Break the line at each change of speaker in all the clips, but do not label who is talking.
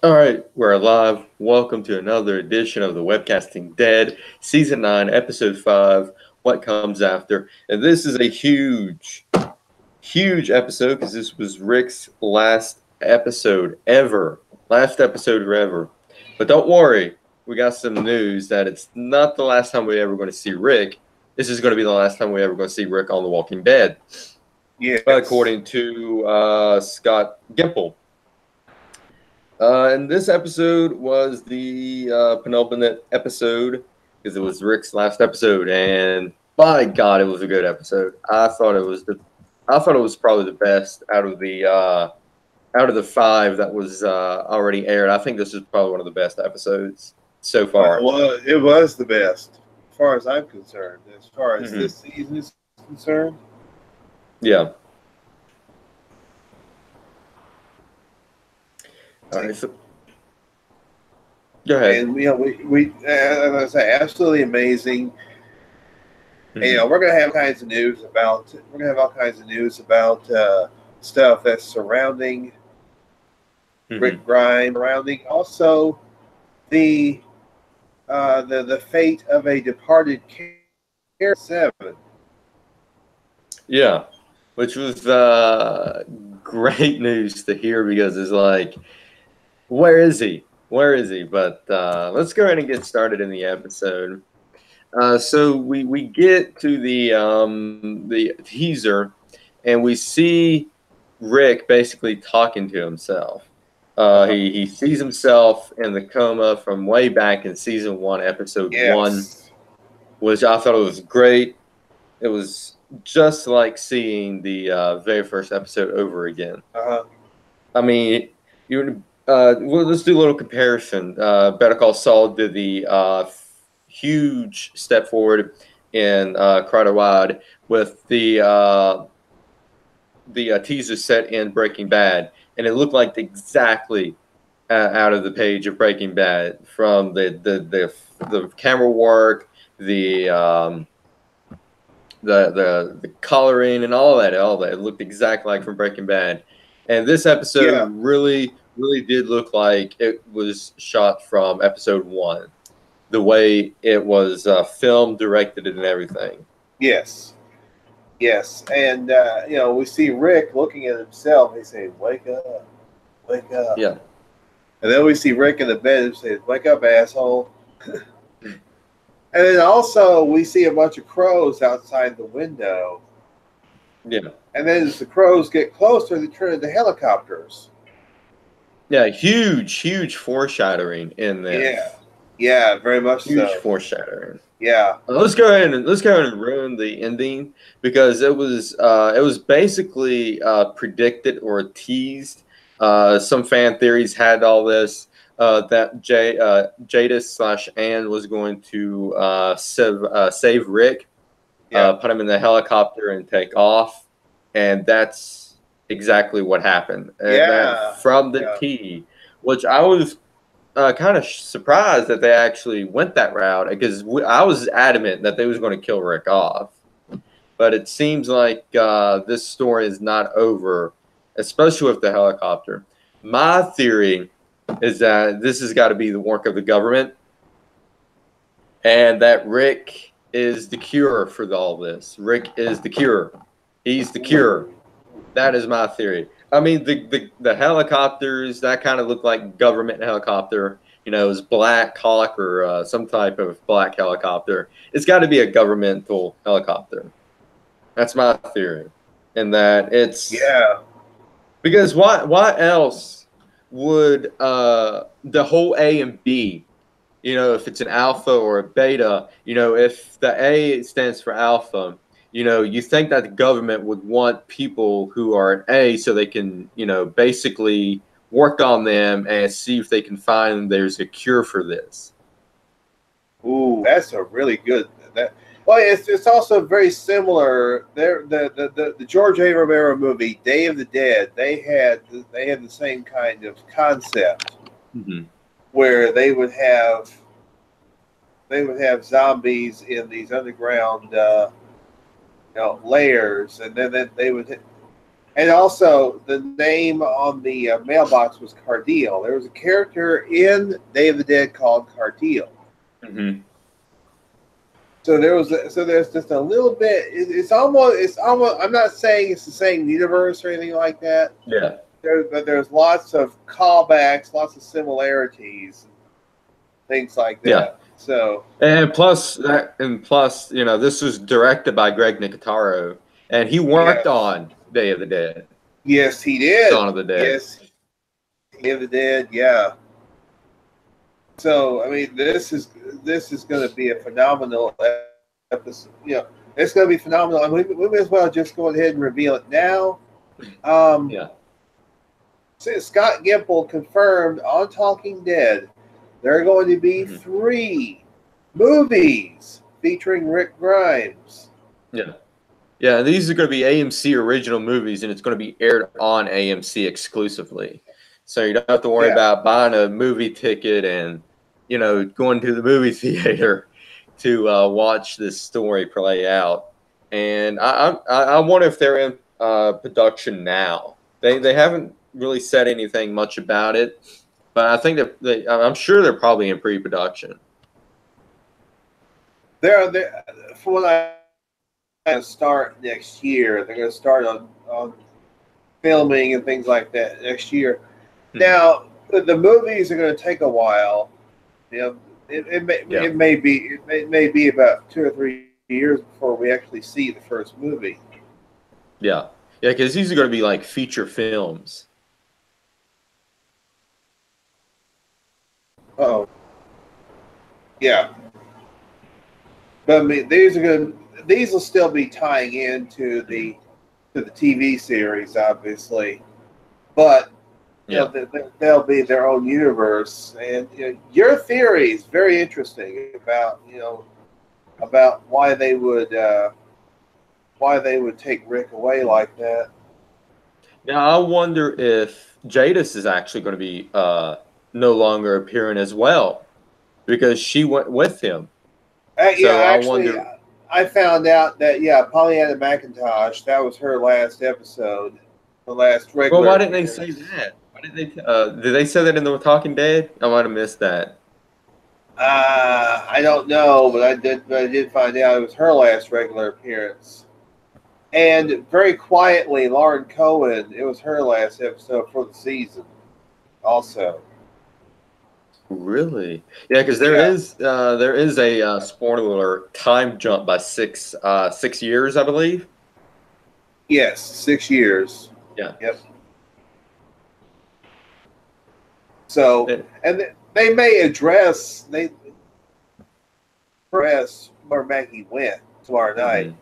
All right, we're live. Welcome to another edition of the WebCasting Dead, Season 9, Episode 5, What Comes After. And this is a huge episode because this was Rick's last episode ever. Last episode ever. But don't worry, we got some news that it's not the last time we're ever going to see Rick. This is going to be the last time we're ever going to see Rick on The Walking Dead.
Yes.
According to Scott Gimple. And this episode was the penultimate episode because it was Rick's last episode, and by God, it was a good episode. I thought it was probably the best out of the five that was already aired. I think this is probably one of the best episodes so far.
Well, it was the best, as far as I'm concerned. As far as this season is concerned.
Yeah. All right, so go ahead.
And we as I say, absolutely amazing. And, we're gonna have kinds of news about. We're gonna have all kinds of news about stuff that's surrounding Rick Grimes, surrounding also the fate of a departed character 7.
Yeah, which was great news to hear because it's like, where is he? Where is he? But let's go ahead and get started in the episode. So we get to the teaser, and we see Rick basically talking to himself. He sees himself in the coma from way back in season 1, episode 1, which I thought it was great. It was just like seeing the very first episode over again. I mean, well, let's do a little comparison. Better Call Saul did the huge step forward in Crider Wide with the teaser set in Breaking Bad, and it looked like exactly out of the page of Breaking Bad, from the camera work, the coloring and all that. It looked exactly like from Breaking Bad. And this episode really did look like it was shot from episode 1. The way it was filmed, directed, and everything.
Yes. And we see Rick looking at himself. He says, "Wake up, wake up."
Yeah.
And then we see Rick in the bed and says, "Wake up, asshole." And then also we see a bunch of crows outside the window.
Yeah.
And then as the crows get closer, they turn into helicopters.
Yeah, huge foreshadowing in there.
Yeah, very much
huge
so.
Foreshadowing.
Yeah.
Let's go ahead and ruin the ending because it was basically predicted or teased. Some fan theories had all this. That Jadis / Ann was going to save Rick, put him in the helicopter and take off, and that's exactly what happened. And from the T, which I was kind of surprised that they actually went that route, because I was adamant that they was going to kill Rick off. But it seems like this story is not over, especially with the helicopter. My theory is that this has got to be the work of the government, and that Rick is the cure for all this. Rick is the cure. He's the cure. That is my theory. I mean, the helicopters, that kind of looked like government helicopter. It was Black Hawk or some type of black helicopter. It's got to be a governmental helicopter. That's my theory. And that it's...
Yeah.
Because why else would the whole A and B, if it's an alpha or a beta, if the A stands for alpha, you think that the government would want people who are an A so they can, basically work on them and see if they can find there's a cure for this.
Ooh, that's a really good... Well, it's also very similar. The George A. Romero movie Day of the Dead. They had the same kind of concept, where they would have zombies in these underground layers, and then they would And also, the name on the mailbox was Cardeal. There was a character in Day of the Dead called Cardeal.
Mm-hmm.
So there's just a little bit. It's almost. I'm not saying it's the same universe or anything like that.
Yeah.
But there's lots of callbacks, lots of similarities, things like that.
Yeah.
So
and plus, you know, this was directed by Greg Nicotero, and he worked
yes,
on Day of the Dead,
yes, he did.
Dawn of the Dead.
Yes, he did. Yeah. So I mean, this is going to be a phenomenal episode. You know, it's going to be phenomenal. I mean, we may as well just go ahead and reveal it now.
Yeah.
Since Scott Gimple confirmed on Talking Dead, there are going to be 3 movies featuring Rick Grimes.
Yeah. Yeah, these are going to be AMC original movies, and it's going to be aired on AMC exclusively. So you don't have to worry about buying a movie ticket and, you know, going to the movie theater to watch this story play out. And I wonder if they're in production now. They haven't really said anything much about it, but I think that I'm sure they're probably in pre-production.
They're for what I start next year. They're going to start on filming and things like that next year. Now, the movies are going to take a while. You know, it may be about 2 or 3 years before we actually see the first movie.
Yeah, because these are going to be like feature films.
Oh, yeah. But I mean, these will still be tying into the TV series, obviously, but they'll be their own universe. And your theory is very interesting about why they would take Rick away like that.
Now I wonder if Jadis is actually going to be no longer appearing as well, because she went with him.
I found out that Pollyanna McIntosh, that was her last episode, the last regular.
Well, why didn't they say that? Why did they? Did they say that in the Talking Dead? I might have missed that.
I don't know, but I did find out it was her last regular appearance. And very quietly, Lauren Cohen, it was her last episode for the season, also.
Really? Yeah, because there is a spoiler alert, time jump by 6 years, I believe.
Yes, 6 years.
Yeah.
Yep. So, and they may address where Maggie went tomorrow night.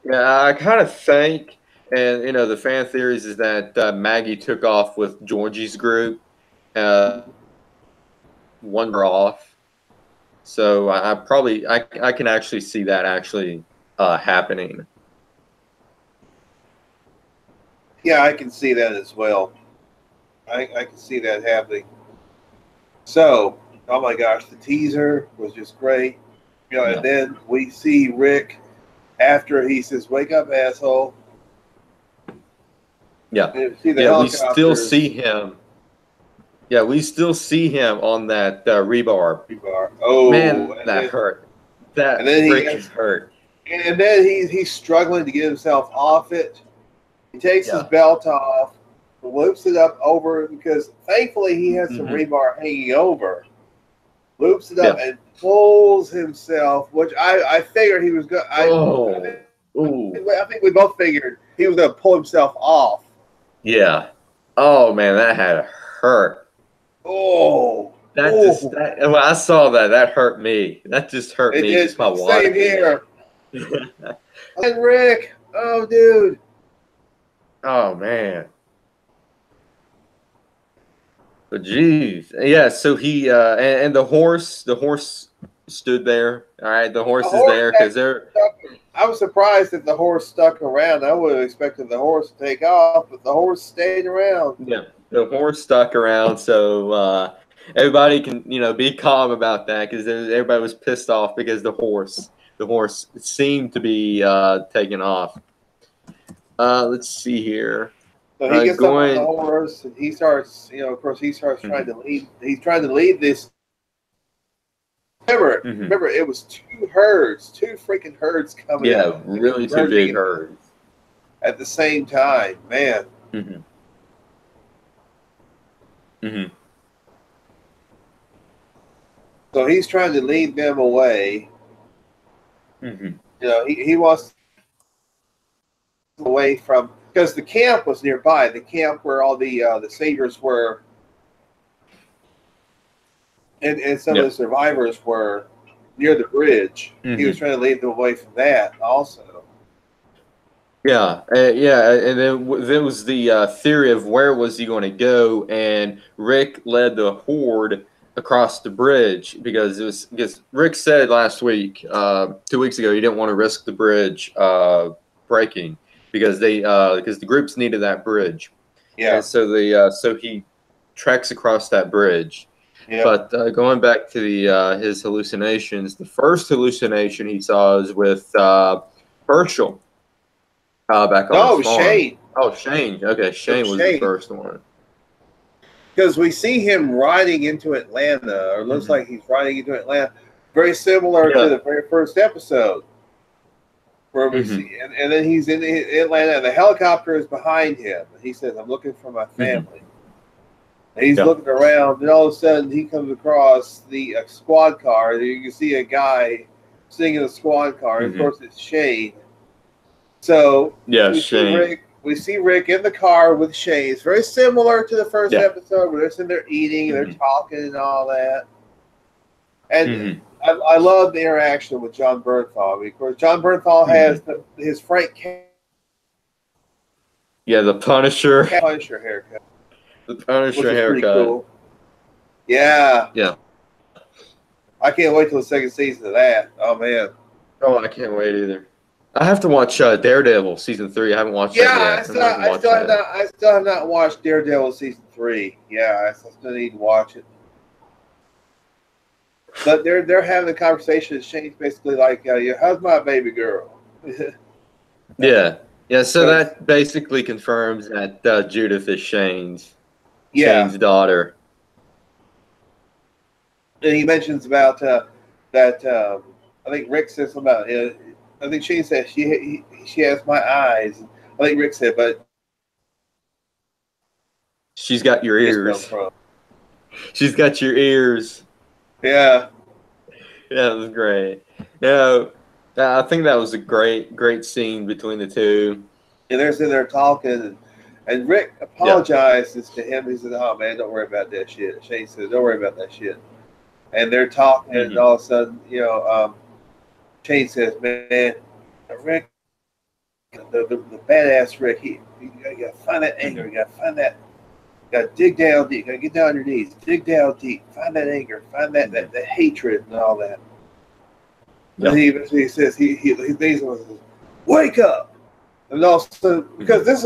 Yeah, I kind of think, and the fan theories is that Maggie took off with Georgie's group. Wander off, so I can actually see that actually happening.
Yeah, I can see that as well. I can see that happening. So, oh my gosh, the teaser was just great. And then we see Rick after he says, "Wake up, asshole."
Yeah, we still see him. Yeah, we still see him on that rebar.
Oh,
man, that hurt. That freaking hurt.
And then he's struggling to get himself off it. He takes his belt off, loops it up over, because thankfully he has some rebar hanging over. Loops it up and pulls himself, which I figured he was going. I think we both figured he was going to pull himself off.
Yeah. Oh man, that had to hurt.
Oh,
when I saw that, that hurt me. That just hurt me. Just my
same here. And Rick, oh dude.
Oh man. But geez, yeah. So he and the horse stood there. All right, the horse is there because they're.
I was surprised that the horse stuck around. I would have expected the horse to take off, but the horse stayed around.
Yeah, the horse stuck around, so everybody can be calm about that, because everybody was pissed off because the horse seemed to be taken off. Let's see here.
So he gets up on the
Going.
horse and he starts, of course, he starts trying to lead. He's trying to lead this. Remember, it was two freaking herds coming
Yeah,
out.
really two big herds
at the same time, man. So he's trying to lead them away. He wants away from, because the camp was nearby, the camp where all the saviors were, and some of the survivors were near the bridge. He was trying to lead them away from that also.
Yeah, and then there was the theory of where was he going to go, and Rick led the horde across the bridge because Rick said last week, 2 weeks ago, he didn't want to risk the bridge breaking because the groups needed that bridge.
Yeah.
And so he treks across that bridge.
Yeah.
But going back to his hallucinations, the first hallucination he saw is with Herschel. Back on his farm.
Shane.
Oh, Shane. Okay, Shane was the first one.
Because we see him riding into Atlanta, or looks like he's riding into Atlanta, very similar to the very first episode, where we see, and then he's in Atlanta, and the helicopter is behind him, and he says, "I'm looking for my family." And he's looking around, and all of a sudden he comes across the squad car. You can see a guy sitting in a squad car, and of course it's Shane. So
Shane.
We see Rick in the car with Shane. It's very similar to the first episode where they're sitting there eating and they're talking and all that. And I love the interaction with John Bernthal. Of course, John Bernthal has his Frank.
The Punisher.
Punisher haircut.
The Punisher haircut.
Cool. Yeah.
Yeah.
I can't wait till the second season of that. Oh man.
Oh, I can't wait either. I have to watch Daredevil season 3. I haven't watched that yet.
I still have not watched Daredevil season 3. Yeah, I still need to watch it. But they're having a conversation. Shane's basically like, "How's my baby girl?"
Yeah. So that basically confirms that Judith is Shane's daughter.
And he mentions about that. I think Rick says something about. I think Shane said she has my eyes. I think Rick said, but
she's got your ears. She's got your ears.
Yeah.
Yeah, that was great. I think that was a great scene between the two.
And they're sitting there talking, and Rick apologizes to him. He said, "Oh man, don't worry about that shit." Shane says, "Don't worry about that shit." And they're talking, and all of a sudden, Shane says, "Man, Rick, the badass Rick, you gotta find that anger. You gotta find that. You gotta dig down deep. You gotta get down on your knees. Dig down deep. Find that anger. Find that hatred and all that." And he says he thinks, "Wake up!" And also because this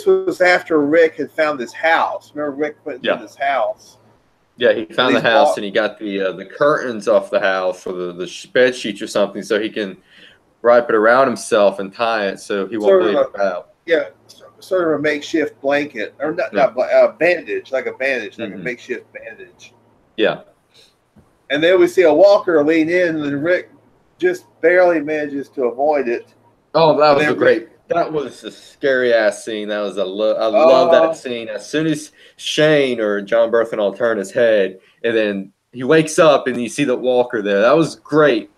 was after Rick had found this house. Remember, Rick went into this house.
Yeah, he found the house and he got the curtains off the house or the bed sheets or something, so he can wrap it around himself and tie it so he won't bleed it out.
Yeah, sort of a makeshift blanket, or not a bandage, like a bandage, like a makeshift bandage.
Yeah.
And then we see a walker lean in, and Rick just barely manages to avoid it.
Oh, that was that was a scary ass scene. That was I love that scene. As soon as Shane or John Bernthal turn his head, and then he wakes up and you see the walker there. That was great.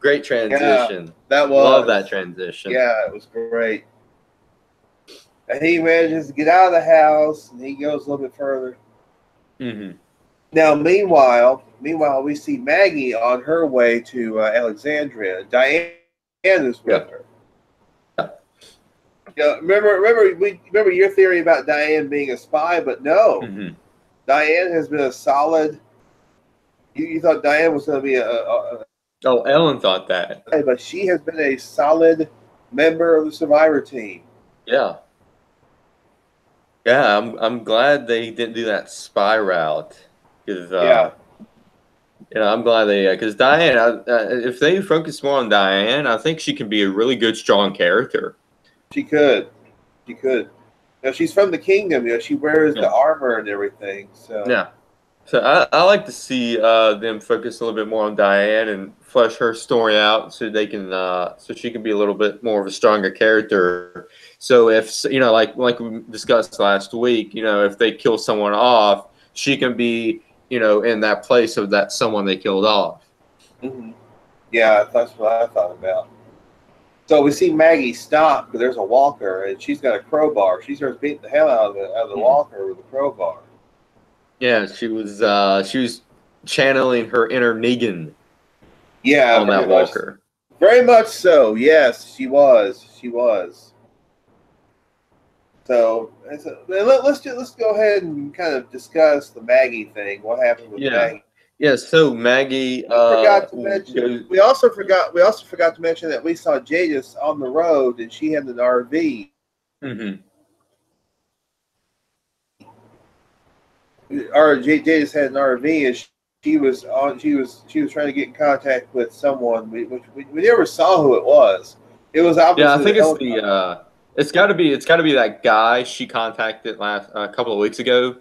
Great transition.
Yeah, that was.
Love that transition.
Yeah, it was great. And he manages to get out of the house, and he goes a little bit further. Now, meanwhile, we see Maggie on her way to Alexandria. Diane is with her. Remember your theory about Diane being a spy, but no, Diane has been a solid. You thought Diane was going to be
Oh, Ellen thought that,
but she has been a solid member of the Survivor team.
Yeah, I'm glad they didn't do that spy route because I'm glad because Diane, if they focus more on Diane, I think she can be a really good, strong character.
She could. She could. You know, she's from the kingdom. You know, she wears the
Yeah.
armor and everything. So
Yeah. So I like to see them focus a little bit more on Diane and flesh her story out so they can so she can be a little bit more of a stronger character. So if you know, like we discussed last week, you know, if they kill someone off, she can be in that place of that someone they killed off.
mhm. Yeah, that's what I thought about. So we see Maggie stop because there's a walker and she's got a crowbar. She starts beating the hell out of the
Mhm.
walker with a crowbar.
Yeah, she was channeling her inner Negan
Yeah,
on that walker.
very much so. Yes, she was. She was. So let's go ahead and kind of discuss the Maggie thing. What happened with
Yeah.
Maggie?
Yeah, so Maggie
We forgot to mention.
goes.
We also forgot to mention that we saw Jadis on the road and she had an RV.
Mhm.
Jadis had an RV and she was on. She was trying to get in contact with someone. We never saw who it was. It was
Yeah, I
obviously the
think it's
helicopter.
it's got to be that guy she contacted last a couple of weeks ago,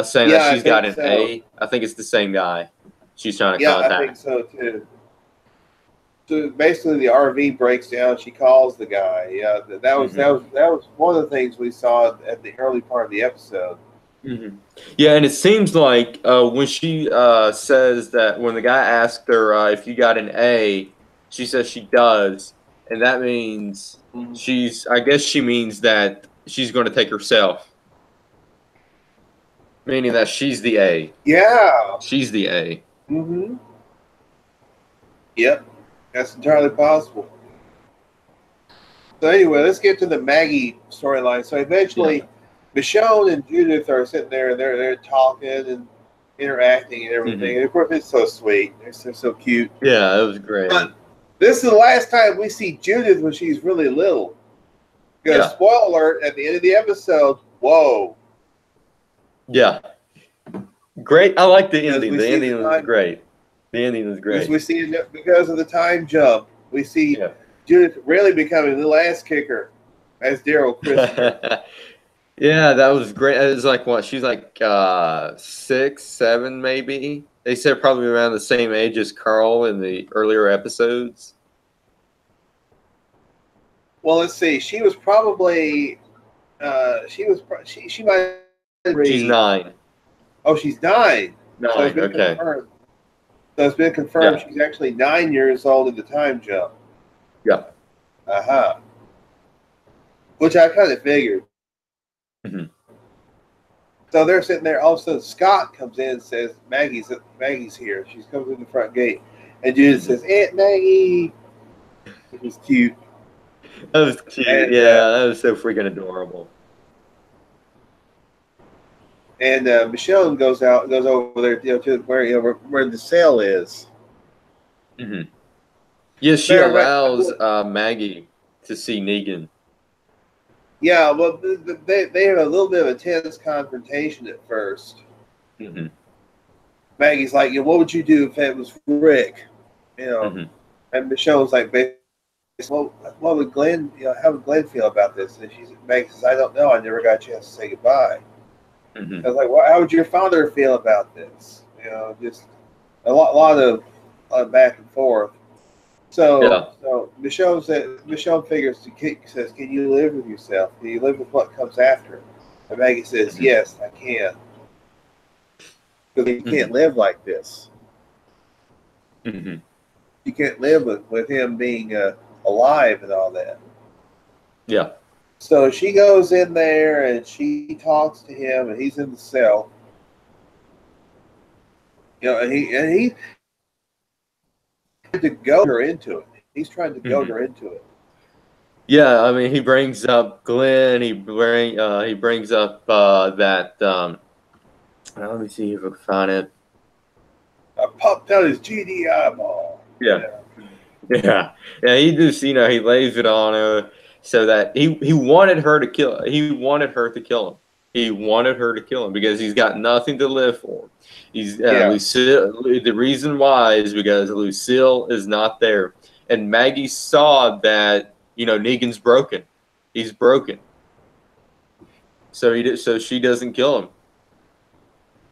saying that
Yeah, I
she's got
think
an
so.
A. I think it's the same guy she's trying to
Yeah, I think
contact.
so too. So basically, the RV breaks down. She calls the guy. Yeah,
Hmm.
that was one of the things we saw at the early part of the episode.
Hmm. Yeah, and it seems like when she says that when the guy asked her if you got an A, she says she does, and that means
Mhm.
she's. I guess she means that she's going to take herself, meaning that she's the A.
Yeah.
She's the A.
Mm-hmm. Yep. That's entirely possible. So anyway, let's get to the Maggie storyline. So
Yeah.
eventually, Michonne and Judith are sitting there and they're talking and interacting and everything.
Hmm.
And of course, it's so sweet. They're so cute.
Yeah, it was great.
But this is the last time we see Judith when she's really little. Because
Yeah,
spoiler alert, at the end of the episode, whoa.
yeah, great. I like the
Because
ending.
we
The
see the
ending was
time
great. The ending was
because
great.
we see because of the time jump, we see
Yeah.
Judith really becoming the last kicker, as Daryl christened her.
Yeah, that was great. It was like what? She's like 6, 7, maybe. They said probably around the same age as Carl in the earlier episodes.
Well, let's see. She was probably she might
She's
be.
9.
Oh, she's 9. So it's
9.
been
Okay.
confirmed. So it's been confirmed
Yeah.
she's actually 9 years old in the time jump.
Yeah.
Uh-huh. Which I kind of figured.
Hmm.
So they're sitting there. All of a sudden, Scott comes in and says, Maggie's here. She's coming through the front gate. And Judith
Hmm.
says, Aunt Maggie. Which was cute.
That was cute.
And
Yeah, that was so freaking adorable.
Michonne goes over there, to where where the cell is.
Hmm. Yeah, she allows Maggie to see Negan.
Yeah, well, they have a little bit of a tense confrontation at first.
Hmm.
Maggie's like, what would you do if it was Rick? You know,
Hmm.
and Michelle's like, well, what would Glenn, how would Glenn feel about this? And Maggie says, I don't know. I never got a chance to say goodbye.
Hmm.
I was like, well, how would your father feel about this? Just a lot of back and forth.
Yeah.
So Michelle figures says, "Can you live with yourself? Can you live with what comes after?" And Maggie says,
Hmm.
"Yes, I can, because you can't
Hmm.
live like this.
Hmm.
You can't live with him being alive and all that."
Yeah.
So she goes in there and she talks to him, and he's in the cell. And he to goad her into it. He's trying to goad
Hmm.
her into it.
Yeah, I mean, he brings up Glenn. He brings up that. Let me see if I can find it.
I popped out his GD eyeball.
Yeah, yeah, yeah. He just he lays it on her so that he wanted her to kill. He wanted her to kill him. He wanted her to kill him because he's got nothing to live for. He's
Yeah.
Lucille. The reason why is because Lucille is not there, and Maggie saw that Negan's broken. He's broken. So she doesn't kill him.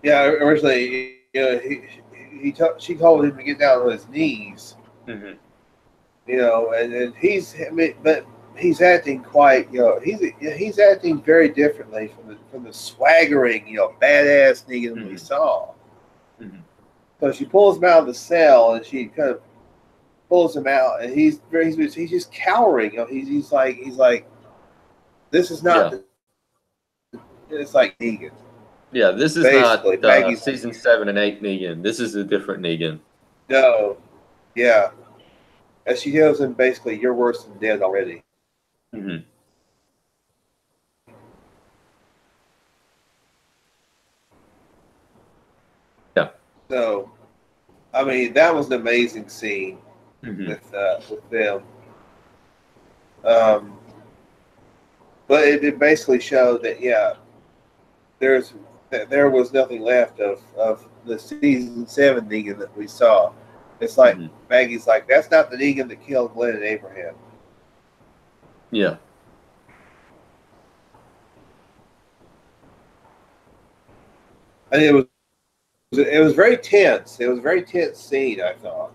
Yeah, originally, she told him to get down on his knees.
Mm-hmm.
And but he's acting quite, he's acting very differently from the swaggering, badass Negan we saw.
Mm-hmm.
So she pulls him out of the cell, and she kind of pulls him out, and he's just cowering. He's like, this is not. It's like Negan.
Yeah, this is
Basically,
not
Maggie's
season 7 and 8 Negan. This is a different Negan.
No, yeah. As she tells him, basically, you're worse than dead already.
Mm-hmm. Yeah.
So, I mean, that was an amazing scene with them. But it basically showed that there was nothing left of the season 7 Negan that we saw. It's like Maggie's like, that's not the Negan that killed Glenn and Abraham.
Yeah.
And it was very tense. It was a very tense scene, I thought.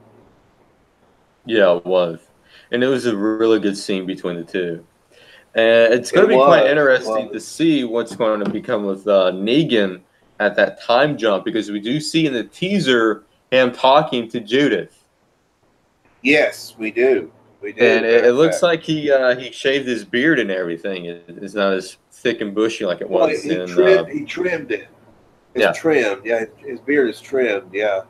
Yeah, it was. And it was a really good scene between the two. And it's going to be quite interesting to see what's going to become with Negan at that time jump, because we do see in the teaser him talking to Judith.
Yes, we do. We do.
And it looks like he shaved his beard and everything. It's not as thick and bushy like it was.
He trimmed it. It's trimmed. Yeah, his beard is trimmed. Yeah.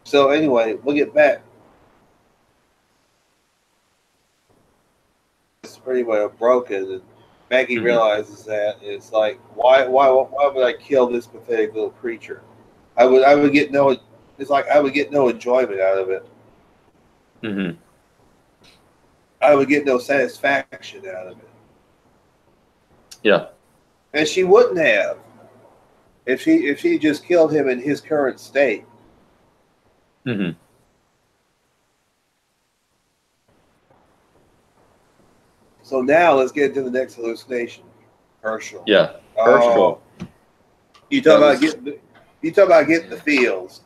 So anyway, we'll get back. It's pretty well broken, and Maggie realizes that it's like, why would I kill this pathetic little creature? I would get no. It's like I would get no enjoyment out of it.
Mm-hmm.
I would get no satisfaction out of it.
Yeah.
And she wouldn't have if she just killed him in his current state.
Mm-hmm.
So now let's get into the next hallucination, Herschel.
Yeah, Herschel.
You talk about getting the feels.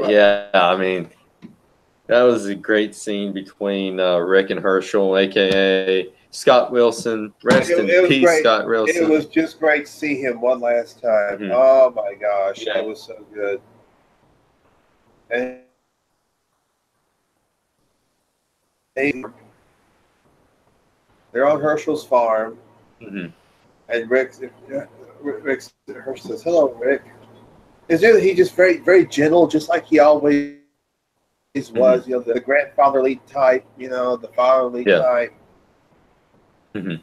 Yeah, I mean, that was a great scene between Rick and Herschel, aka Scott Wilson. Rest in peace,
great.
Scott Wilson.
It was just great to see him one last time. Mm-hmm. Oh my gosh, that was so good. And they're on Herschel's farm, and Rick Herschel says, "Hello, Rick." He just very, very gentle, just like he always was. The grandfatherly type, the fatherly type.
Mm-hmm.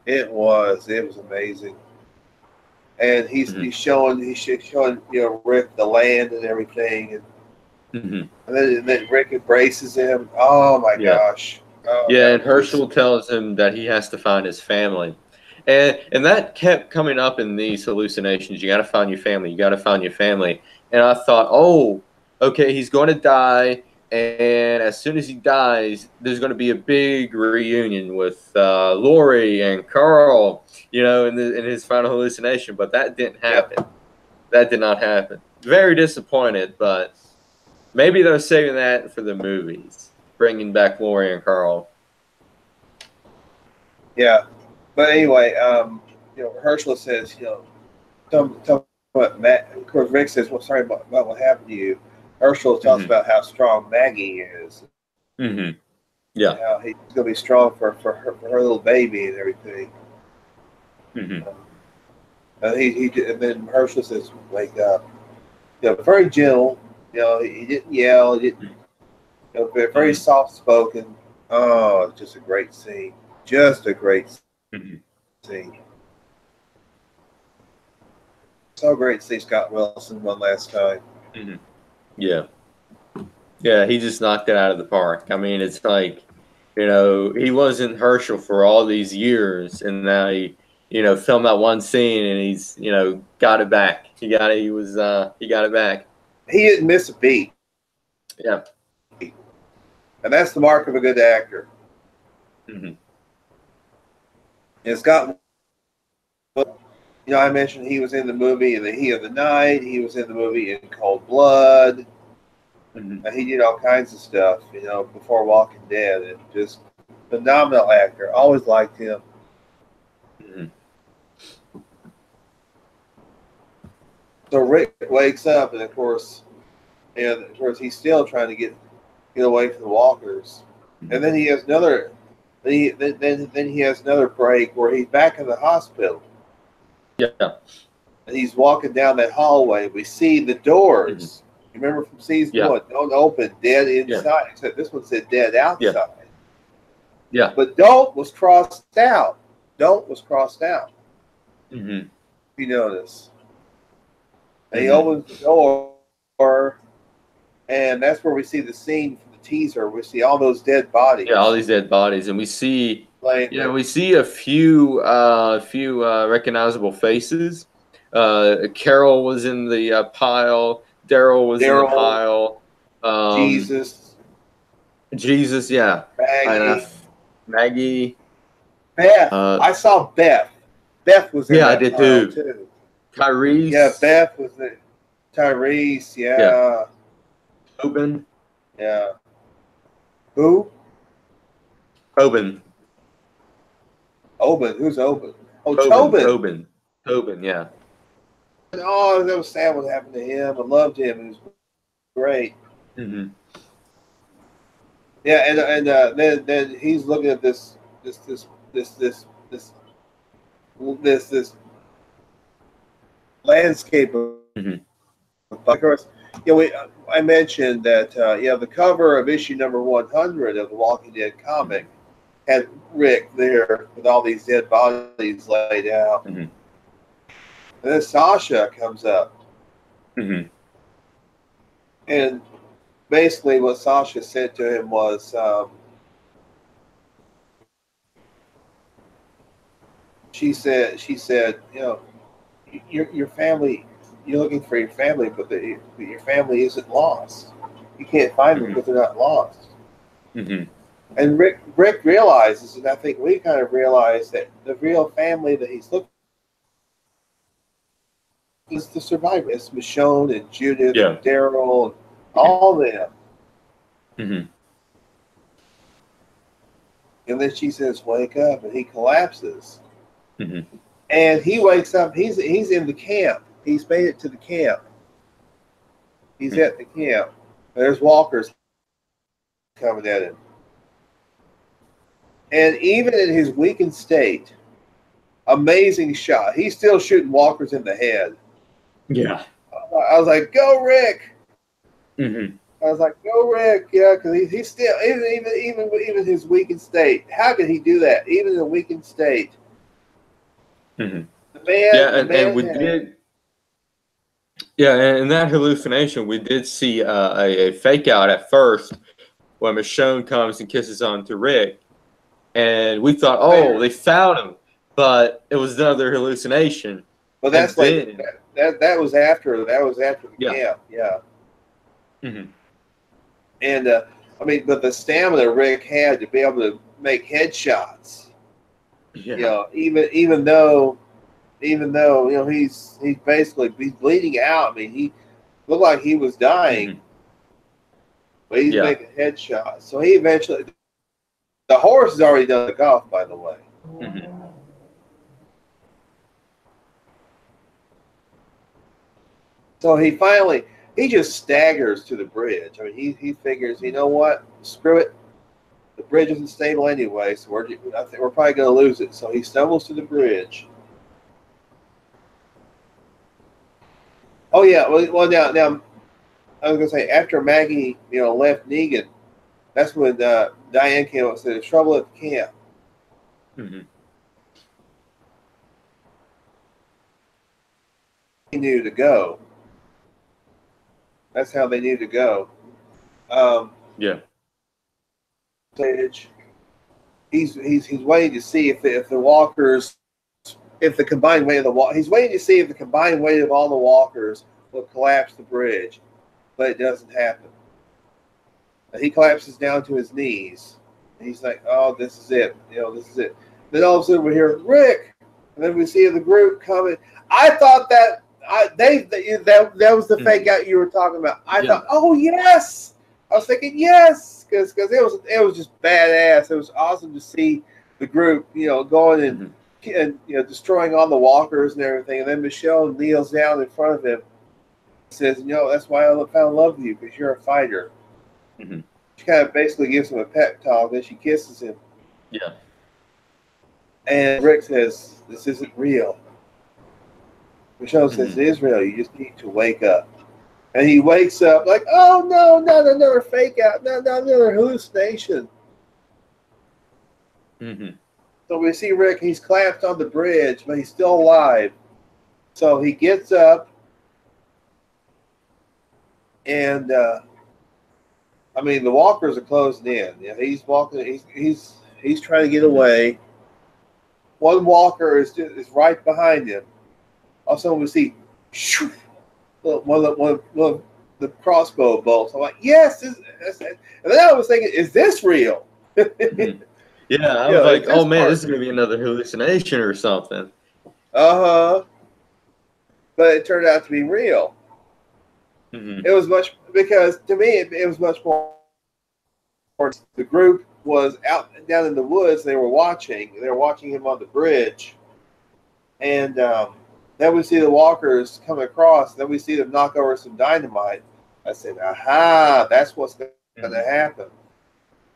It was amazing. And he's showing Rick the land and everything, and then Rick embraces him. Oh my gosh!
And Herschel tells him that he has to find his family, and that kept coming up in these hallucinations. You got to find your family. You got to find your family. And I thought, oh, okay, he's going to die, and as soon as he dies, there's going to be a big reunion with Lori and Carl, in his final hallucination. But that didn't happen. Yep. That did not happen. Very disappointed, but maybe they're saving that for the movies, bringing back Lori and Carl.
Yeah, but anyway, Herschel says, tell me what Matt. Of course, Rick says, "Well, sorry about what happened to you." Herschel tells about how strong Maggie is.
Mm-hmm. Yeah.
How he's going to be strong for her little baby and everything.
Mm-hmm.
And then Herschel says, "Wake up." Very gentle. He didn't yell. He didn't. Very soft spoken. Oh, just a great scene. Just a great scene. So great to see Scott Wilson one last time.
Mm-hmm. Yeah. Yeah, he just knocked it out of the park. I mean, it's like, he wasn't Herschel for all these years, and now film that one scene, and he's, got it back. He got it. He got it back.
He didn't miss a beat.
Yeah.
And that's the mark of a good actor.
Mm-hmm.
It's got, I mentioned he was in the movie In the Heat of the Night. He was in the movie In Cold Blood.
Mm-hmm.
And he did all kinds of stuff, before Walking Dead. And just phenomenal actor. Always liked him.
Mm-hmm.
So Rick wakes up, and of course, he's still trying to get away from the walkers.
Mm-hmm.
And then he has another. Then he has another break where he's back in the hospital.
Yeah.
And he's walking down that hallway. We see the doors.
Mm-hmm.
You remember from season 1? Don't open, dead inside.
Yeah.
Except this one said dead outside.
Yeah.
But don't was crossed out. Don't was crossed out.
Mm-hmm.
You notice. And
Mm-hmm.
he opens the door, and that's where we see the scene from the teaser. We see all those dead bodies.
Yeah, all these dead bodies, and we see, we see a few recognizable faces. Carol was in the pile. Daryl was in the pile. Jesus, yeah. Maggie.
Beth. I saw Beth. Beth was in that
I did too. Tyrese.
Yeah, Beth was in Tyrese, yeah.
Tobin.
Yeah. Who?
Tobin.
Oben. Who's Oben? Oh, Tobin.
Tobin, yeah.
Oh, that was sad what happened to him. I loved him. He was great.
Mm-hmm.
Yeah, and then he's looking at this landscape of, of course. I mentioned that the cover of issue number 100 of the Walking Dead comic had Rick there with all these dead bodies laid out.
Mm-hmm.
And then Sasha comes up.
Mm-hmm.
And basically what Sasha said to him was, she said, your family, you're looking for your family, but your family isn't lost. You can't find them because they're not lost.
Mm-hmm.
And Rick realizes, and I think we kind of realize, that the real family that he's looking for is the survivor. It's Michonne and Judith and Daryl and all them.
Mm-hmm.
And then she says, "Wake up," and he collapses.
Mm-hmm.
And he wakes up. He's in the camp. He's made it to the camp. He's at the camp. There's walkers coming at him. And even in his weakened state, amazing shot. He's still shooting walkers in the head.
Yeah.
I was like, "Go, Rick!"
Mm-hmm.
I was like, "Go, Rick!" Yeah, because he's still even his weakened state. How could he do that? Even in a weakened state.
Mm-hmm.
And
we did. Yeah, and in that hallucination, we did see a fake out at first when Michonne comes and kisses on to Rick, and we thought, "Oh, they found him," but it was another hallucination.
Well, that's that was after the camp, yeah.
Mm-hmm.
And but the stamina Rick had to be able to make headshots.
Yeah.
Even though he's basically bleeding out. I mean, he looked like he was dying, but he's making headshots. So he eventually, the horse has already done the golf, by the way.
Mm-hmm.
So he just staggers to the bridge. I mean, he figures, you know what? Screw it. The bridge isn't stable anyway, so I think we're probably going to lose it. So he stumbles to the bridge. Oh yeah, well now I was going to say, after Maggie left Negan, that's when Diane came up and said, "There's trouble at the camp."
Mm-hmm.
He knew to go. That's how they knew to go.
Yeah.
He's waiting to see if the walkers if the combined weight of the he's waiting to see if the combined weight of all the walkers will collapse the bridge, but it doesn't happen. And he collapses down to his knees. And he's like, "Oh, this is it. This is it." Then all of a sudden we hear Rick, and then we see the group coming. I thought that that was the fake out you were talking about. I thought, oh yes, I was thinking yes, because it was just badass. It was awesome to see the group, going and destroying all the walkers and everything. And then Michelle kneels down in front of him, and says, "That's why I found love with you, because you're a fighter."
Mm-hmm.
She kind of basically gives him a pep talk, then she kisses him.
Yeah.
And Rick says, "This isn't real." Michelle says, "It is real. You just need to wake up." And he wakes up like, "Oh no, not another fake out, not another hallucination."
Mm-hmm.
So we see Rick. He's collapsed on the bridge, but he's still alive. So he gets up, and the walkers are closing in. He's walking. He's trying to get away. One walker is right behind him. Also, we see one of the crossbow bolts. I'm like, yes. And then I was thinking, is this real?
Mm-hmm. Yeah, I was like, oh man, this is going to be another hallucination or something.
Uh-huh. But it turned out to be real.
Mm-hmm.
It was because to me, it was much more. The group was out down in the woods. They were watching him on the bridge. And then we see the walkers come across. Then we see them knock over some dynamite. I said, aha, that's what's going to happen.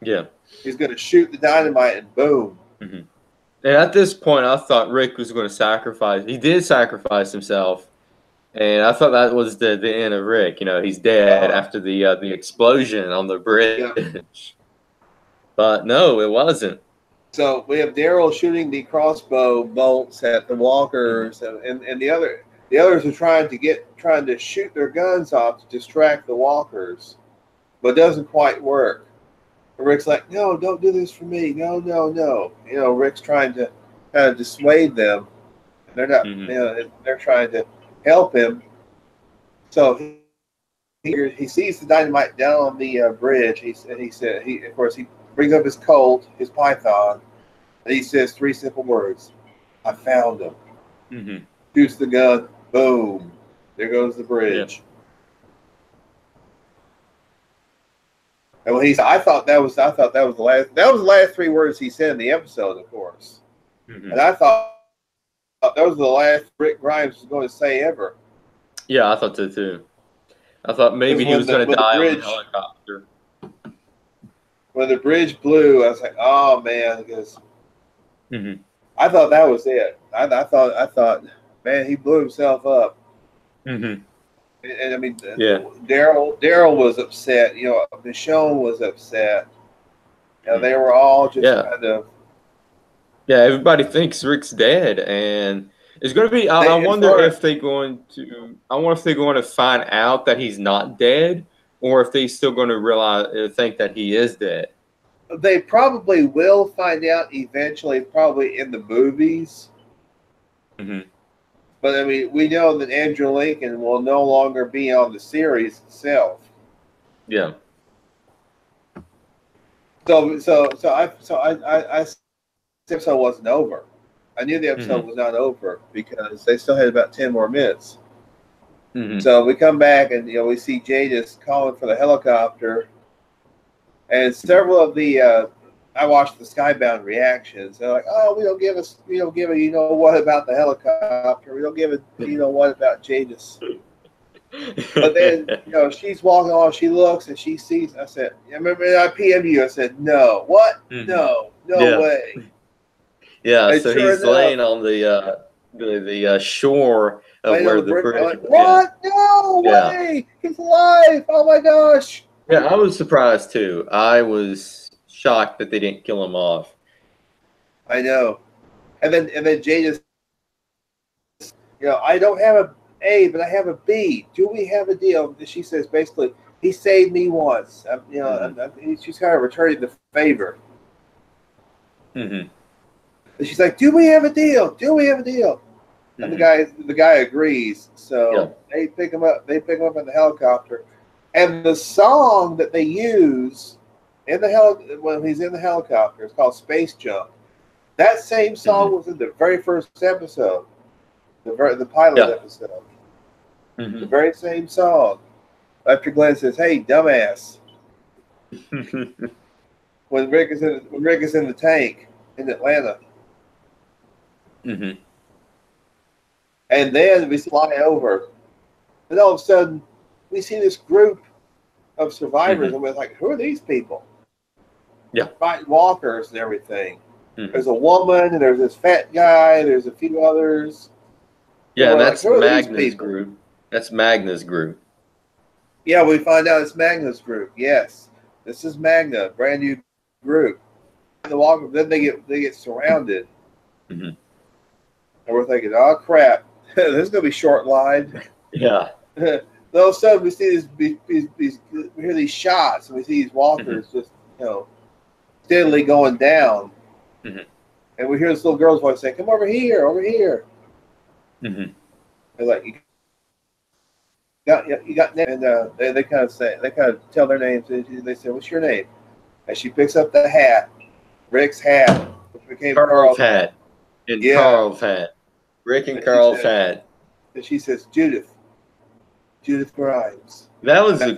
Yeah.
He's going to shoot the dynamite and boom.
Mm-hmm. And at this point, I thought Rick was going to sacrifice. He did sacrifice himself. And I thought that was the end of Rick. He's dead after the explosion on the bridge. Yeah. But no, it wasn't.
So we have Daryl shooting the crossbow bolts at the walkers, and the others are trying to shoot their guns off to distract the walkers, but it doesn't quite work. And Rick's like, "No, don't do this for me. No, no, no." Rick's trying to kind of dissuade them. They're not. They're trying to help him. So he sees the dynamite down on the bridge. He brings up his Colt, his Python, and he says 3 simple words: "I found him."
Mm-hmm.
Shoots the gun. Boom! There goes the bridge. Yeah. And when I thought that was the last. That was the last 3 words he said in the episode, of course. Mm-hmm. And I thought that was the last Rick Grimes was going to say ever.
Yeah, I thought so too. I thought maybe he was going to die on the helicopter.
When the bridge blew, I was like, "Oh man!" Because I thought that was it. I thought, man, he blew himself up. Mm-hmm. And I mean, Daryl was upset. Michonne was upset. They were all just kind of.
Yeah, everybody thinks Rick's dead, and it's going to be. I wonder if they're going to. I wonder if they're going to find out that he's not dead, or if they're still going to think that he is dead.
They probably will find out eventually, probably in the movies. Mm-hmm. But I mean, we know that Andrew Lincoln will no longer be on the series itself.
Yeah.
So I the episode wasn't over. I knew the episode was not over because they still had about 10 more minutes. Mm-hmm. So we come back and we see Jadis calling for the helicopter, and several of the I watched the Skybound reactions. They're like, "Oh, we don't give a what about the helicopter? We don't give a what about Jadis." But then she's walking on. She looks and she sees. I said, "I remember I PM'd you." I said, "No, what? Mm-hmm. No way."
Yeah, and so he's laying on the shore of where the bridge.
Like, what? No way! He's alive! Oh my gosh!
Yeah, I was surprised too. I was shocked that they didn't kill him off.
I know, and then Jadis, I don't have a A, but I have a B. Do we have a deal? She says basically, he saved me once. She's kind of returning the favor. Mm-hmm. And she's like, "Do we have a deal? Do we have a deal?" And the guy agrees. So they pick him up. They pick him up in the helicopter, and the song that they use in the when he's in the helicopter is called "Space Jump." That same song was in the very first episode, the pilot episode. The very same song. After Glenn says, "Hey, dumbass," when Rick is in the tank in Atlanta. And then we fly over, and all of a sudden, we see this group of survivors, and we're like, "Who are these people?"
Yeah,
fighting walkers and everything. There's a woman, and there's this fat guy. There's a few others.
Yeah, and that's like, Magna's group. That's Magna's group.
Yeah, we find out it's Magna's group. Yes, this is Magna, brand new group. And the walker, then they get surrounded, and we're thinking, "Oh crap, this is gonna be short-lived."
Yeah.
Then all of a sudden, we see we hear these shots, and we see these walkers just steadily going down, and we hear this little girl's voice saying, "Come over here, over here." They're like, "You got," and they kind of tell their names. And they say, "What's your name?" And she picks up the hat, Rick's hat, which became
Carl's hat, and Carl's hat, Rick and Carl's hat.
And she says, Judith Grimes.
That was a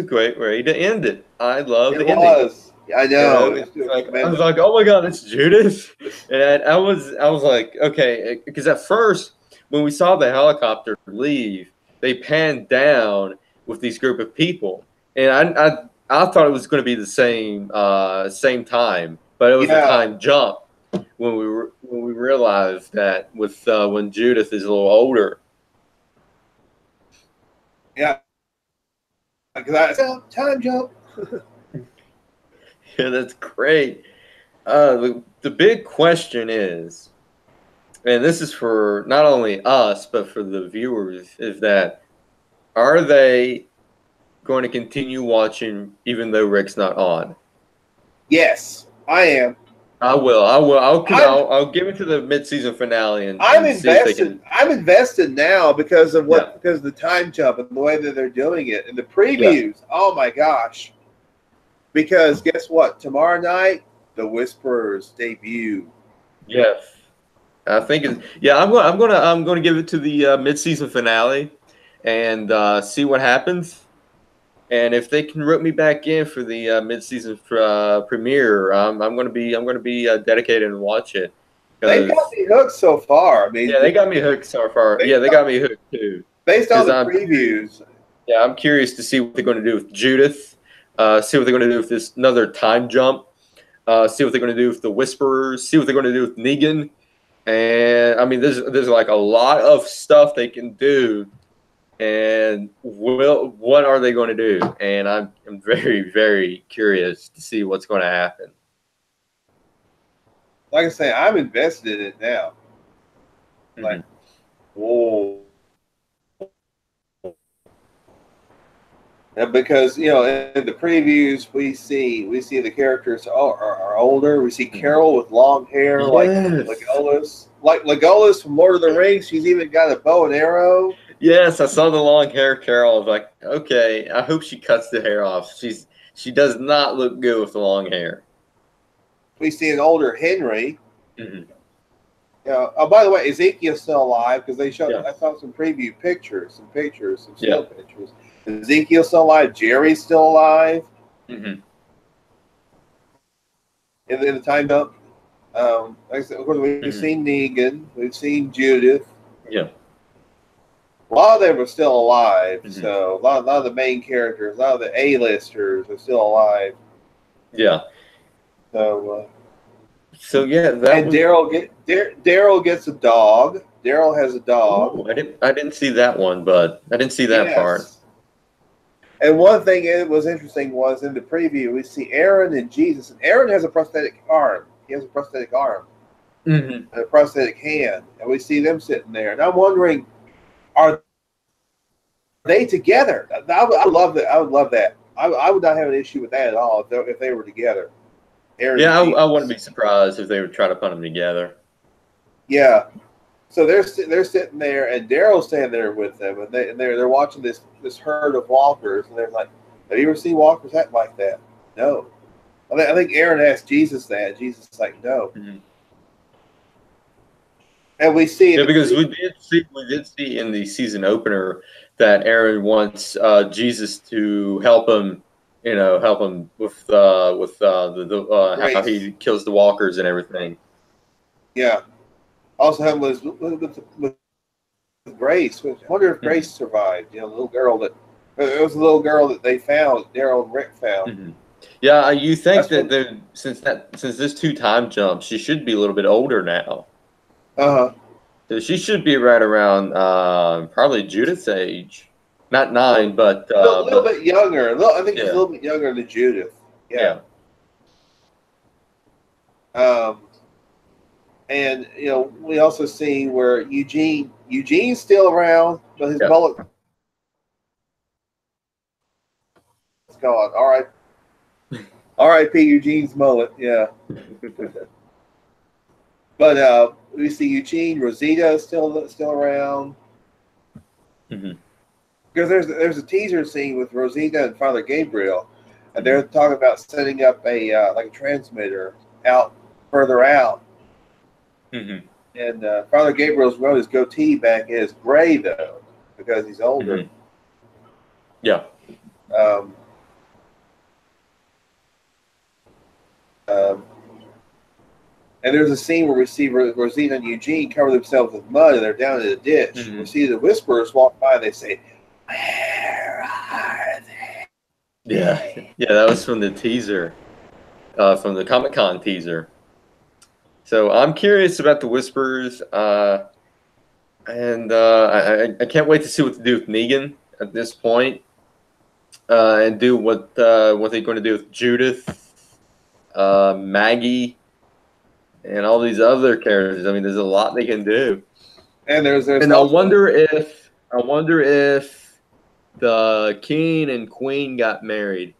great way to end it. I love the ending.
It was. I know.
I was like, "Oh my God, it's Judith!" And I was like, "Okay," because at first when we saw the helicopter leave, they panned down with these group of people, and I thought it was going to be the same time, but it was a time jump when we realized that with when Judith is a little older.
Yeah, because time jump.
Yeah, that's great. The big question is, and this is for not only us but for the viewers, is that are they going to continue watching even though Rick's not on?
Yes, I am.
I will. I'll give it to the mid-season finale, and
I'm invested. I'm invested now because of because of the time jump and the way that they're doing it and the previews. Yeah. Oh my gosh! Because guess what? Tomorrow night, the Whisperers debut.
Yes, I think it's. Yeah, I'm going to give it to the mid-season finale, and see what happens. And if they can rope me back in for the mid-season premiere, I'm going to be dedicated and watch it.
They got me hooked so far. I mean,
yeah, they got me hooked so far. Yeah, they got me hooked too.
Based on the previews.
Yeah, I'm curious to see what they're going to do with Judith. See what they're going to do with this another time jump. See what they're going to do with the Whisperers. See what they're going to do with Negan. And I mean, there's like a lot of stuff they can do. And what are they going to do? And I'm very, very curious to see what's going to happen.
Like I say, I'm invested in it now. Like, whoa. And because in the previews we see the characters are older. We see Carol with long hair, like Legolas from Lord of the Rings. She's even got a bow and arrow.
Yes, I saw the long hair Carol. I was like, okay, I hope she cuts the hair off. She does not look good with the long hair.
We see an older Henry. Oh, by the way, Ezekiel's still alive because they showed. Yeah. I saw some preview pictures, some still pictures. Ezekiel's still alive. Jerry's still alive. In the time jump. Like I said, of course, we've seen Negan. We've seen Judith.
Yeah.
A lot of them are still alive. So a lot of the main characters, a lot of the A-listers are still alive.
Yeah.
So yeah, Daryl gets a dog. Daryl has a dog.
Ooh, I didn't see that one, but I didn't see that part.
And one thing that was interesting was in the preview we see Aaron and Jesus, and Aaron has a prosthetic arm. He has a prosthetic arm and a prosthetic hand, and we see them sitting there. And I'm wondering, are they together? I would love that. I would love that. I would not have an issue with that at all if they were together. Aaron and
Yeah, I wouldn't
Jesus.
be surprised if they would try to put them together.
Yeah. So they're sitting there, and Daryl's standing there with them, and they're watching this herd of walkers, and they're like, "Have you ever seen walkers act like that?" No. I think Aaron asked Jesus that. Jesus is like, "No."
Mhm.
And we see
Yeah,
it.
because we did see in the season opener that Aaron wants Jesus to help him, help him with how
Grace.
he kills the walkers and everything.
Yeah. Also, him with Grace. I wonder if Grace
Mhm.
survived. The little girl that it was a little girl that they found. Daryl and Rick found.
Mhm. Yeah, you think
That's
that
when.
since this two time jump, she should be a little bit older now.
Uh huh.
So she should be right around probably Judith's age. Not
A
nine,
little
but
bit younger. I think she's a
yeah,
little bit younger than Judith. Yeah.
yeah.
Um, and we also see where Eugene's still around, but his
Yeah.
mullet's gone. R.I.P. Eugene's mullet. Yeah. But we see Eugene. Rosita is still around.
Mhm.
Because there's a teaser scene with Rosita and Father Gabriel, and they're
Mhm.
talking about setting up a like a transmitter out further out.
Mhm.
And Father Gabriel's grown his goatee back. It is gray though because he's older.
Mhm. Yeah.
Um, um, and there's a scene where we see Rosita and Eugene cover themselves with mud, and they're down in a ditch. We
Mhm.
see the Whisperers walk by. And they say, "Where are
Yeah.
they?"
Yeah, that was from the teaser, from the Comic-Con teaser. So I'm curious about the Whispers, and I can't wait to see what to do with Negan at this point, and do what they're going to do with Judith, Maggie, and all these other characters. I mean, there's a lot they can do,
And there's
and
also
I wonder if the king and queen got married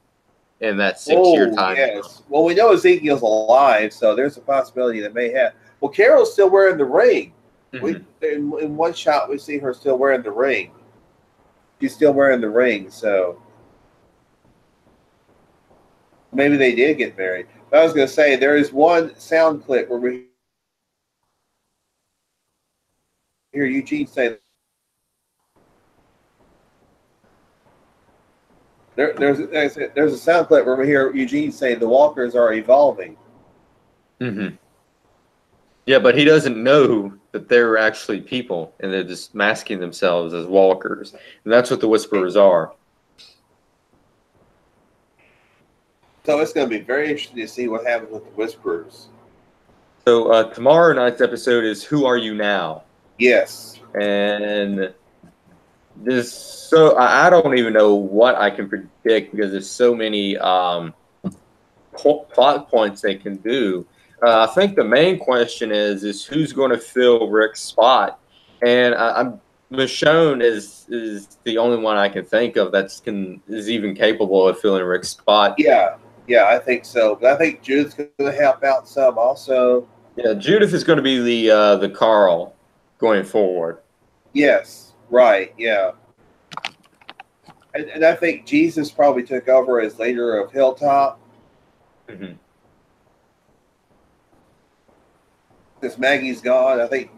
in that 6 year
oh
time jump.
yes. Well, we know Ezekiel's alive, so there's a possibility that may have. Well, Carol's still wearing the ring. We
Hmm.
in one shot we see her still wearing the ring. She's still wearing the ring, so maybe they did get married. But I was going to say there is one sound clip where we hear Eugene say there's a sound clip where we hear Eugene say the walkers are evolving.
Hmm. Yeah, but he doesn't know that they're actually people and they're just masking themselves as walkers. And that's what the Whisperers are.
So it's going to be very interesting to see what happens with the Whisperers.
So tomorrow night's episode is Who Are You Now?
Yes.
And I don't even know what I can predict because there's so many plot points they can do. I think the main question is who's going to fill Rick's spot, and I'm Michonne is the only one I can think of is even capable of filling Rick's spot.
Yeah. Yeah, I think so. But I think Judith's going to help out some also.
Yeah, Judith is going to be the Carl going forward.
Yes. Right. Yeah. And I think Jesus probably took over as leader of Hilltop.
Hmm.
Since Maggie's gone, I think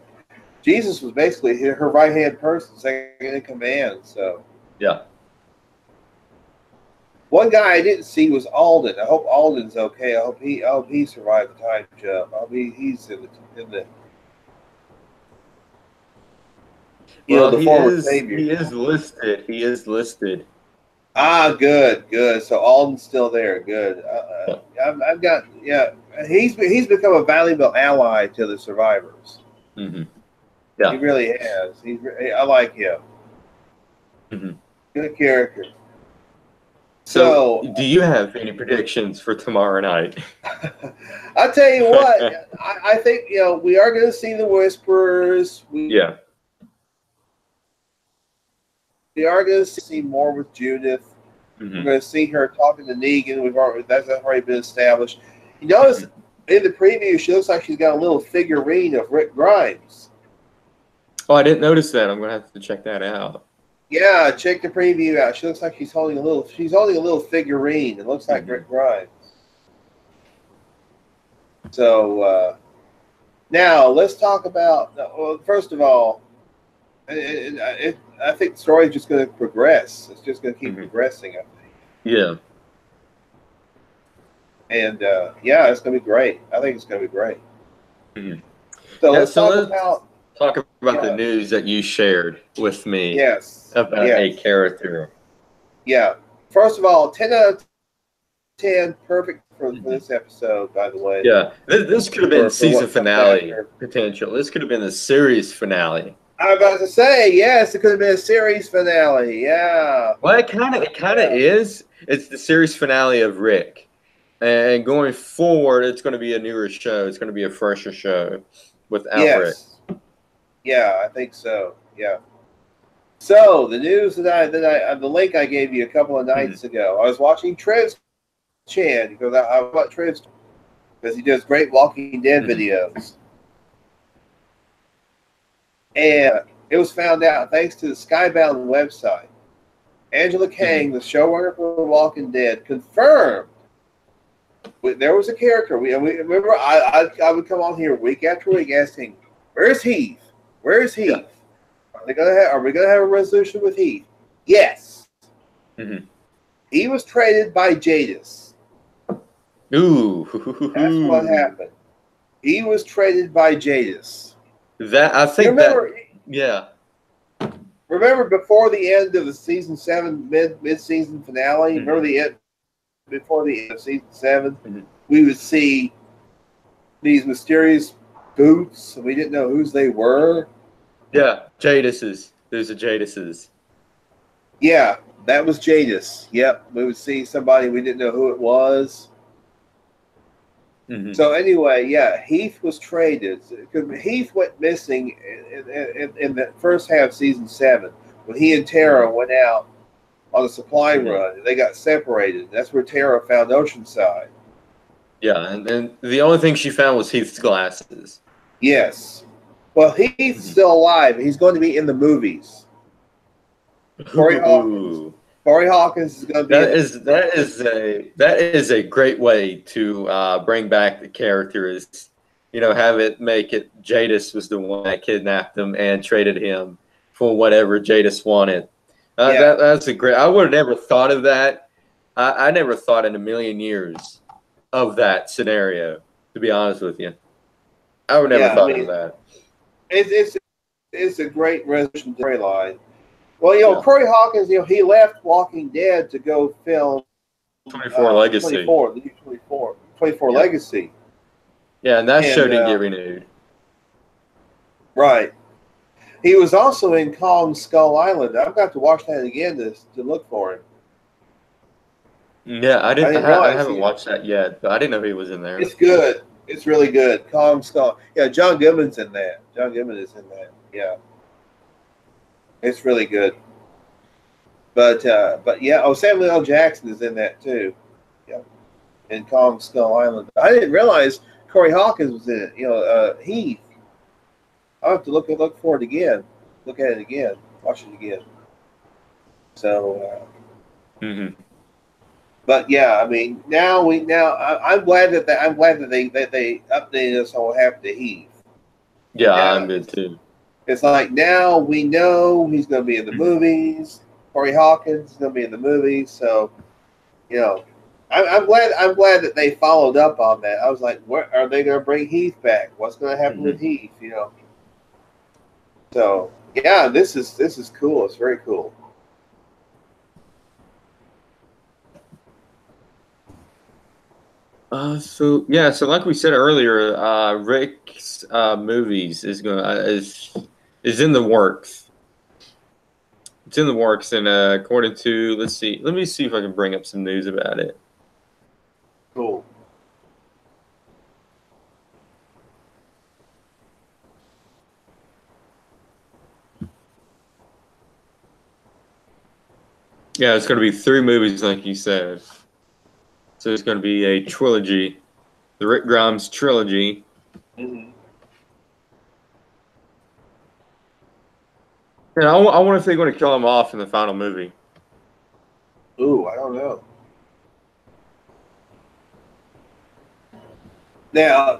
Jesus was basically her right hand person, second in command. So
Yeah.
one guy I didn't see was Alden. I hope Alden's okay. I hope he survived the time jump. I hope he's in the
Well,
the former savior.
he is listed. He is listed.
Ah, good, good. So Alden's still there. Good.
Yeah.
I've got yeah. He's become a valuable ally to the survivors.
Hmm.
He
Yeah.
really has. I like him.
Hmm.
Good character.
So,
So
do you have any predictions for tomorrow night?
I tell you what, I think we are going to see the Whisperers.
Yeah.
We are going to see more with Judith. We're
Hmm.
going to see her talking to Negan. That's already been established. You notice in the preview, she looks like she's got a little figurine of Rick Grimes.
Oh, I didn't notice that. I'm gonna have to check that out.
Yeah, check the preview out. She looks like she's holding a little figurine. It looks like Rick Grimes. So now let's talk about. Well, first of all, I think the story is just going to progress. It's just going to keep progressing. I think.
Yeah.
And yeah, it's going to be great. I think it's going to be great.
Yeah,
So let's talk
about the news that you shared with me.
Yes.
About a character.
Yeah. First of all, 10 out of 10, perfect for this episode, by the way.
Yeah. This could have been season finale potential. This could have been the series finale.
I was about to say, yes, it could have been a series finale. Yeah.
Well, it kind of is. It's the series finale of Rick. And going forward, it's going to be a newer show. It's going to be a fresher show without Rick.
Yeah, I think so. Yeah. So the news the link I gave you a couple of nights ago. I was watching Trev's Chan because I watch Trev's because he does great Walking Dead videos, and it was found out thanks to the Skybound website. Angela Kang, the showrunner for The Walking Dead, confirmed there was a character. We remember I would come on here week after week asking, "Where's Heath? Where's Heath? Yeah. Are we gonna have a resolution with Heath?" Yes. He was traded by Jadis.
Ooh.
That's what happened. He was traded by Jadis. Remember before the end of the season 7 mid-season finale? Remember the end before the end of season 7? We would see these mysterious boots, and we didn't know whose they were.
Yeah, Jadis's. There's a Jadis's.
Yeah, that was Jadis. Yep, we would see somebody we didn't know who it was. So anyway, yeah, Heath was traded. Heath went missing in the first half of season 7 when he and Tara went out on a supply run. They got separated. That's where Tara found Oceanside.
Yeah, and the only thing she found was Heath's glasses.
Yes. Well, Heath's still alive. He's going to be in the movies. Corey Hawkins is going to be.
That is a great way to bring back the character. Is have it make it Jadis was the one that kidnapped him and traded him for whatever Jadis wanted. That's a great. I would have never thought of that. I never thought in a million years of that scenario. To be honest with you, I would never thought of that.
It's a great resolution storyline. Well, Corey Hawkins, he left Walking Dead to go film
24 Legacy.
24 Legacy.
Yeah, and that show didn't get renewed.
Right. He was also in Kong Skull Island. I've got to watch that again to look for him.
Yeah, I haven't watched that yet, but I didn't know he was in there.
It's good. It's really good. Kong Skull. Yeah, John Goodman's in that. John Goodman is in that. Yeah. It's really good. But yeah, Samuel L. Jackson is in that too. Yeah. In Kong Skull Island. I didn't realize Corey Hawkins was in it. Heath. I'll have to look for it again. Look at it again. Watch it again. So But yeah, I mean, I'm glad that they updated us on what happened to Heath.
Yeah, I'm good too.
It's like now we know he's going to be in the movies. Corey Hawkins is going to be in the movies, so I'm glad that they followed up on that. I was like, where are they going to bring Heath back? What's going to happen with Heath? So yeah, this is cool. It's very cool.
So like we said earlier, Rick's movies is in the works. It's in the works, and according to let me see if I can bring up some news about it.
Cool.
Yeah, it's going to be 3 movies, like you said. So it's going to be a trilogy the Rick Grimes trilogy.
Mm-hmm.
And I wonder if they're going to kill him off in the final movie.
Ooh, I don't know. Now,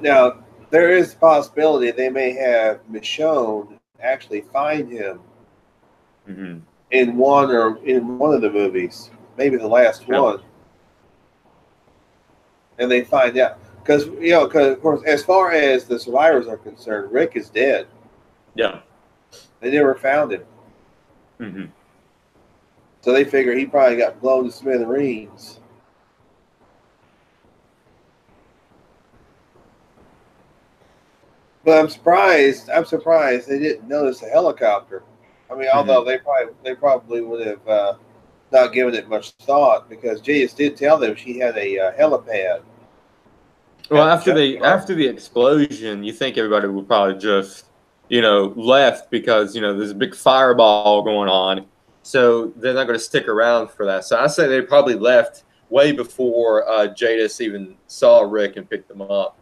there is a possibility they may have Michonne actually find him
Mm-hmm.
in one of the movies, maybe the last one, and they find out because of course, as far as the survivors are concerned, Rick is dead.
Yeah.
They never found him,
Mm-hmm.
so they figure he probably got blown to smithereens. But I'm surprised. I'm surprised they didn't notice a helicopter. I mean, although they probably would have not given it much thought because Jadis did tell them she had a helipad.
Well,
At the
after the explosion, you think everybody would probably just left because there's a big fireball going on, so they're not going to stick around for that. So I say they probably left way before Jadis even saw Rick and picked them up.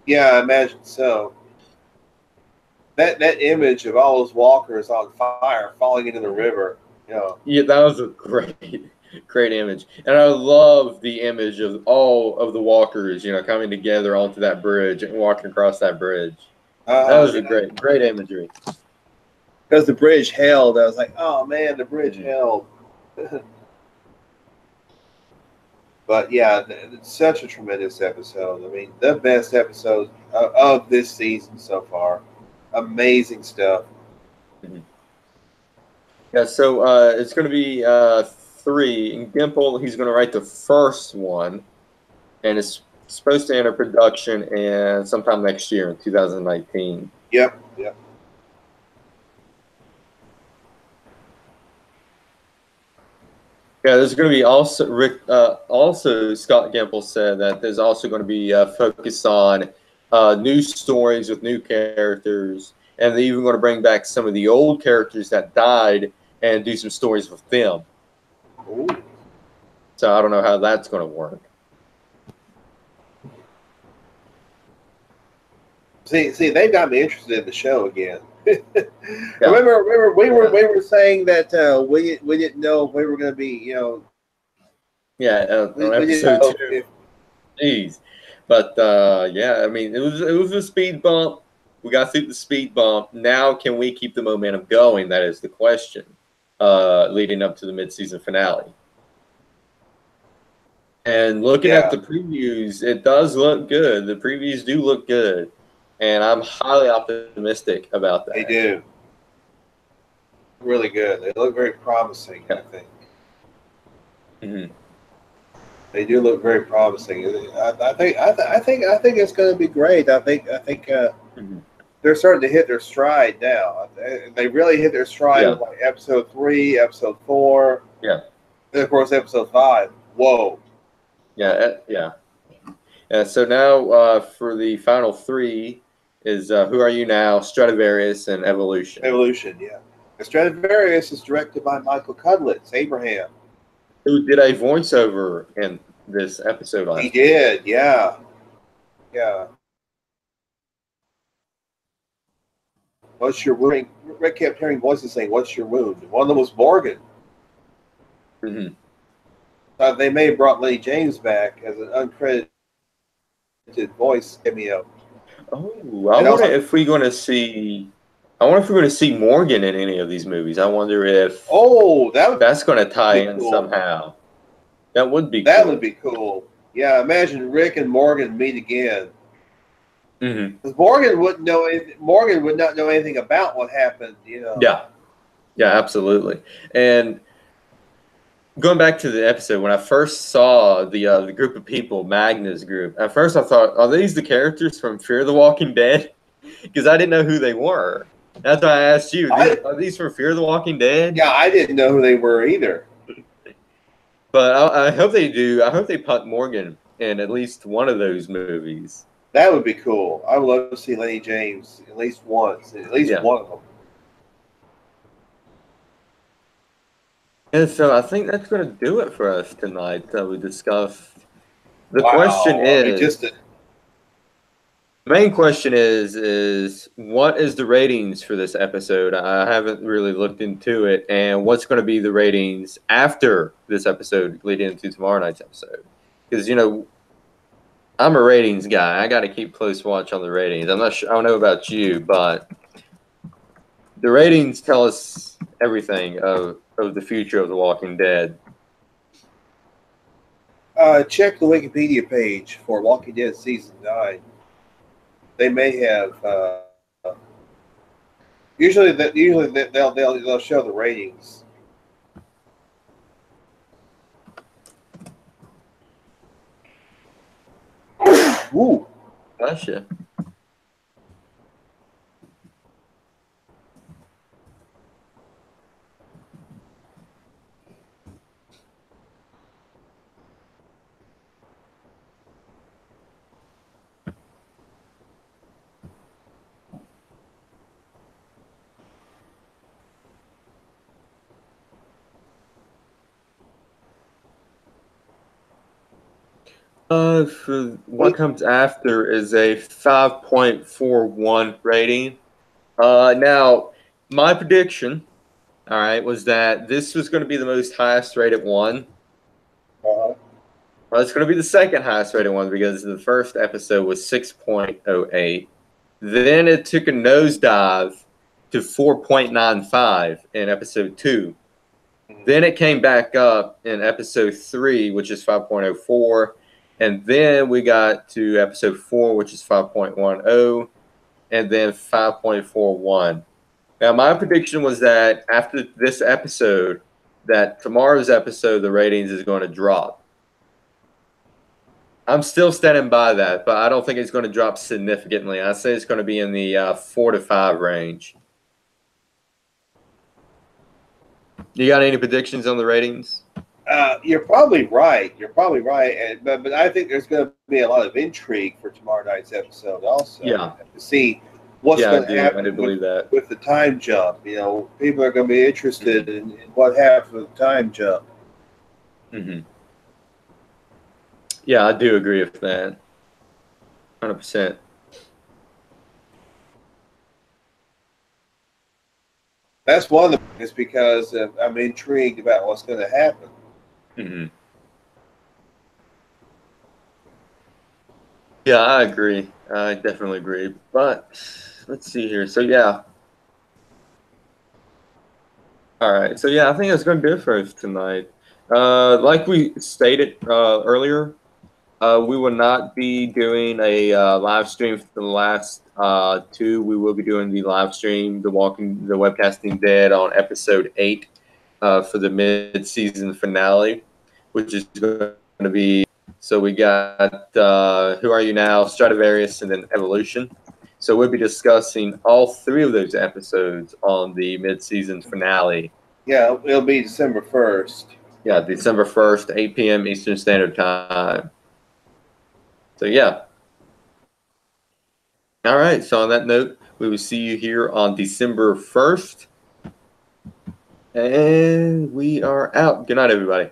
Yeah, I imagine so. That image of all those walkers on fire falling into the river,
Yeah, that was a great image, and I love the image of all of the walkers, coming together onto that bridge and walking across that bridge. That was a
yeah.
great imagery.
Because the bridge held. I was like, oh man, the bridge held. But yeah, it's such a tremendous episode. I mean, the best episode of this season so far. Amazing stuff.
Mm-hmm. Yeah, so it's going to be 3. And Gimple, he's going to write the first one, and it's supposed to enter production and sometime next year in 2019.
Yep.
Yeah, there's going to be also also Scott Gimple said that there's also going to be focused on new stories with new characters, and they're even going to bring back some of the old characters that died and do some stories with them.
Ooh.
So I don't know how that's going to work.
See, they got me interested in the show again.
Yeah.
Remember, we were saying that we didn't know if we were going to be,
Yeah, on episode 2. Jeez, but yeah, I mean, it was a speed bump. We got through the speed bump. Now, can we keep the momentum going? That is the question. Leading up to the mid-season finale. And looking at the previews, it does look good. The previews do look good, and I'm highly optimistic about that.
They do. Really good. They look very promising.
Yeah.
I think.
Mm-hmm.
They do look very promising. I think it's going to be great. I think
Mm-hmm.
they're starting to hit their stride now. They really hit their stride with like episode 3, episode 4.
Yeah.
And of course, episode 5. Whoa.
Yeah. So now for the final 3 is Who Are You Now, Stradivarius, and Evolution.
Evolution, yeah. The Stradivarius is directed by Michael Cudlitz, Abraham.
Who did a voiceover in this episode last
week. He did, yeah. Yeah. What's your wound? Rick kept hearing voices saying, "What's your wound?" One of them was Morgan.
Mm-hmm.
They may have brought Lenny James back as an uncredited voice cameo.
Oh, I wonder if we're going to see Morgan in any of these movies. I wonder if that's going to tie in cool. Somehow. That would be
that would be cool. Yeah, imagine Rick and Morgan meet again.
Mm-hmm.
Because Morgan would not know anything about what happened.
Yeah, absolutely. And going back to the episode, when I first saw the group of people, Magna's group, at first I thought, are these the characters from Fear the Walking Dead? Because I didn't know who they were. That's why I asked you, are these from Fear the Walking Dead?
Yeah, I didn't know who they were either.
But I hope they do. I hope they put Morgan in at least one of those movies.
That would be cool. I would love to see Lenny James at least once, one of them.
And so I think that's going to do it for us tonight. We discussed. The question is, main question is what is the ratings for this episode? I haven't really looked into it, and what's going to be the ratings after this episode, leading into tomorrow night's episode? Because I'm a ratings guy. I got to keep close watch on the ratings. I'm not sure. I don't know about you, but the ratings tell us everything of the future of The Walking Dead.
Check the Wikipedia page for Walking Dead Season 9. They may have. Usually they'll show the ratings. Ooh.
Gotcha. For what comes after is a 5.41 rating. Now, my prediction, all right, was that this was going to be the most highest rated one.
Uh-huh.
Well, it's going to be the second highest rated one because the first episode was 6.08. Then it took a nosedive to 4.95 in episode 2. Then it came back up in episode 3, which is 5.04. And then we got to episode 4, which is 5.10, and then 5.41. Now, my prediction was that after this episode, that tomorrow's episode, the ratings is going to drop. I'm still standing by that, but I don't think it's going to drop significantly. I say it's going to be in the 4 to 5 range. You got any predictions on the ratings?
You're probably right. But I think there's going to be a lot of intrigue for tomorrow night's episode also.
Yeah.
To see what's going to happen
I do believe that.
With the time jump. People are going to be interested in what happened with the time jump.
Mm-hmm. Yeah, I do agree with that. 100%.
That's one of the things because I'm intrigued about what's going to happen.
Mm-hmm. Yeah, I agree. I definitely agree. But let's see here. So, yeah. All right. So, yeah, I think that's going to do it for us tonight. Like we stated earlier, we will not be doing a live stream for the last 2. We will be doing the live stream, the WebCasting Dead on episode 8 for the mid-season finale, which is going to be. So we got Who Are You Now, Stradivarius, and then Evolution. So we'll be discussing all 3 of those episodes on the mid-season finale.
Yeah, it'll be December 1st.
Yeah, December 1st, 8 p.m. Eastern Standard Time. So, yeah. All right. So, on that note, we will see you here on December 1st. And we are out. Good night, everybody.